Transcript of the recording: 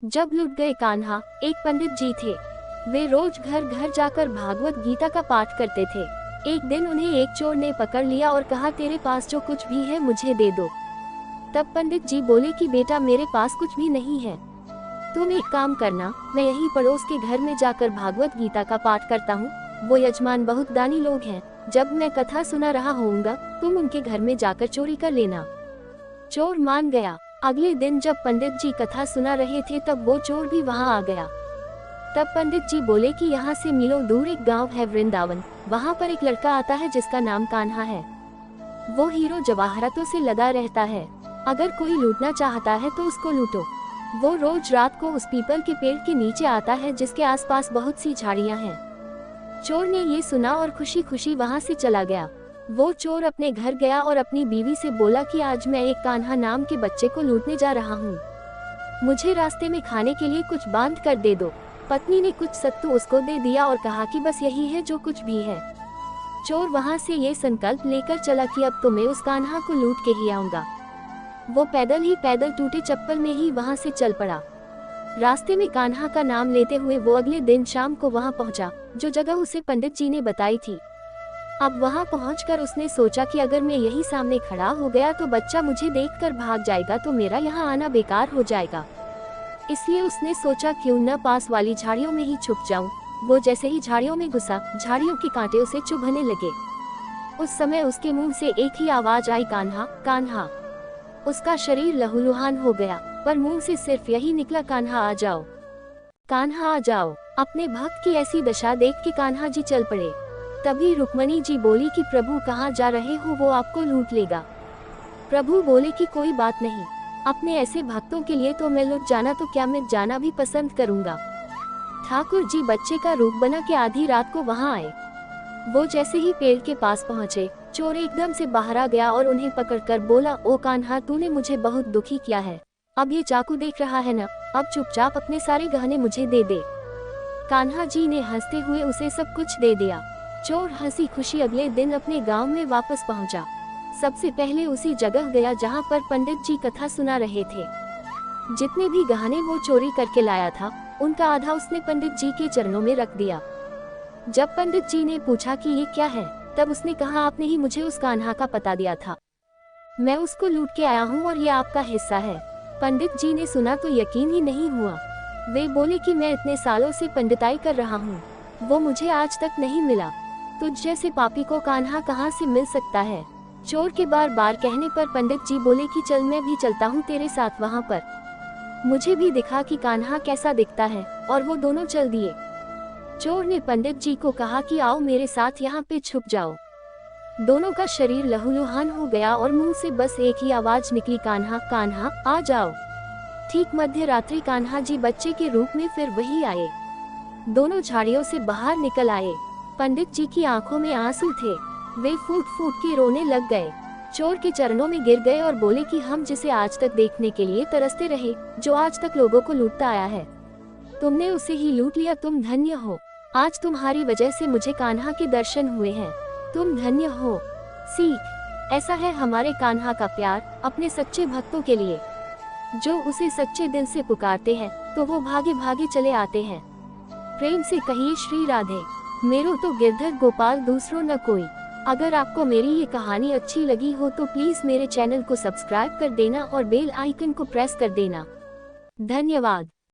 जब लुट गए कान्हा, एक पंडित जी थे। वे रोज घर घर जाकर भागवत गीता का पाठ करते थे। एक दिन उन्हें एक चोर ने पकड़ लिया और कहा, तेरे पास जो कुछ भी है मुझे दे दो। तब पंडित जी बोले कि बेटा, मेरे पास कुछ भी नहीं है। तुम एक काम करना, मैं यही पड़ोस के घर में जाकर भागवत गीता का पाठ करता हूँ। वो यजमान बहुत दानी लोग हैं। जब मैं कथा सुना रहा होऊंगा, तुम उनके घर में जाकर चोरी कर लेना। चोर मान गया। अगले दिन जब पंडित जी कथा सुना रहे थे, तब वो चोर भी वहाँ आ गया। तब पंडित जी बोले कि यहाँ से मीलों दूर एक गांव है वृंदावन। वहाँ पर एक लड़का आता है जिसका नाम कान्हा है। वो हीरो जवाहरातों से लदा रहता है। अगर कोई लूटना चाहता है तो उसको लूटो। वो रोज रात को उस पीपल के पेड़ के नीचे आता है जिसके आसपास बहुत सी झाड़ियाँ हैं। चोर ने ये सुना और खुशी खुशी वहाँ से चला गया। वो चोर अपने घर गया और अपनी बीवी से बोला कि आज मैं एक कान्हा नाम के बच्चे को लूटने जा रहा हूँ। मुझे रास्ते में खाने के लिए कुछ बांध कर दे दो। पत्नी ने कुछ सत्तू उसको दे दिया और कहा कि बस यही है जो कुछ भी है। चोर वहाँ से ये संकल्प लेकर चला कि अब तो मैं उस कान्हा को लूट के ही आऊंगा। वो पैदल ही पैदल टूटे चप्पल में ही वहाँ से चल पड़ा। रास्ते में कान्हा का नाम लेते हुए वो अगले दिन शाम को वहाँ पहुँचा, जो जगह उसे पंडित जी ने बताई थी। अब वहाँ पहुंचकर उसने सोचा कि अगर मैं यही सामने खड़ा हो गया तो बच्चा मुझे देखकर भाग जाएगा, तो मेरा यहाँ आना बेकार हो जाएगा। इसलिए उसने सोचा क्यों न पास वाली झाड़ियों में ही छुप जाऊं। वो जैसे ही झाड़ियों में घुसा, झाड़ियों के कांटे उसे चुभने लगे। उस समय उसके मुंह से एक ही आवाज आई, कान्हा कान्हा। उसका शरीर लहूलुहान हो गया, पर मुंह से सिर्फ यही निकला, कान्हा आ जाओ, कान्हा आ जाओ। अपने भक्त की ऐसी दशा देख के कान्हा जी चल पड़े। तभी रुक्मणी जी बोली कि प्रभु कहाँ जा रहे हो, वो आपको लूट लेगा। प्रभु बोले कि कोई बात नहीं, अपने ऐसे भक्तों के लिए तो मैं लुट जाना तो क्या, मैं जाना भी पसंद करूंगा। ठाकुर जी बच्चे का रूप बना के आधी रात को वहां आए। वो जैसे ही पेड़ के पास पहुंचे, चोर एकदम से बाहर आ गया और उन्हें पकड़कर बोला, ओ कान्हा, तूने मुझे बहुत दुखी किया है। अब ये चाकू देख रहा है ना, अब चुपचाप अपने सारे गहने मुझे दे दे। कान्हा जी ने हंसते हुए उसे सब कुछ दे दिया। चोर हंसी खुशी अगले दिन अपने गांव में वापस पहुंचा। सबसे पहले उसी जगह गया जहां पर पंडित जी कथा सुना रहे थे। जितने भी गहने वो चोरी करके लाया था, उनका आधा उसने पंडित जी के चरणों में रख दिया। जब पंडित जी ने पूछा कि ये क्या है, तब उसने कहा, आपने ही मुझे उस कान्हा का पता दिया था, मैं उसको लूट के आया हूँ और ये आपका हिस्सा है। पंडित जी ने सुना तो यकीन ही नहीं हुआ। वे बोले कि मैं इतने सालों से पंडिताई कर रहा हूँ, वो मुझे आज तक नहीं मिला। तुझ जैसे पापी को कान्हा कहाँ से मिल सकता है। चोर के बार बार कहने पर पंडित जी बोले कि चल, मैं भी चलता हूँ तेरे साथ वहाँ पर, मुझे भी दिखा कि कान्हा कैसा दिखता है। और वो दोनों चल दिए। चोर ने पंडित जी को कहा कि आओ मेरे साथ यहाँ पे छुप जाओ। दोनों का शरीर लहूलुहान हो गया और मुंह से बस एक ही आवाज निकली, कान्हा कान्हा आ जाओ। ठीक मध्य रात्रि कान्हा जी बच्चे के रूप में फिर वही आए। दोनों झाड़ियों से बाहर निकल आए। पंडित जी की आंखों में आंसू थे। वे फूट फूट के रोने लग गए। चोर के चरणों में गिर गए और बोले कि हम जिसे आज तक देखने के लिए तरसते रहे, जो आज तक लोगों को लूटता आया है, तुमने उसे ही लूट लिया। तुम धन्य हो। आज तुम्हारी वजह से मुझे कान्हा के दर्शन हुए हैं। तुम धन्य हो। सीख ऐसा है हमारे कान्हा का प्यार अपने सच्चे भक्तों के लिए। जो उसे सच्चे दिल से पुकारते हैं तो वो भागे भागे चले आते हैं। प्रेम से कहिए श्री राधे। मेरो तो गिरधर गोपाल दूसरो न कोई। अगर आपको मेरी ये कहानी अच्छी लगी हो तो प्लीज मेरे चैनल को सब्सक्राइब कर देना और बेल आइकन को प्रेस कर देना। धन्यवाद।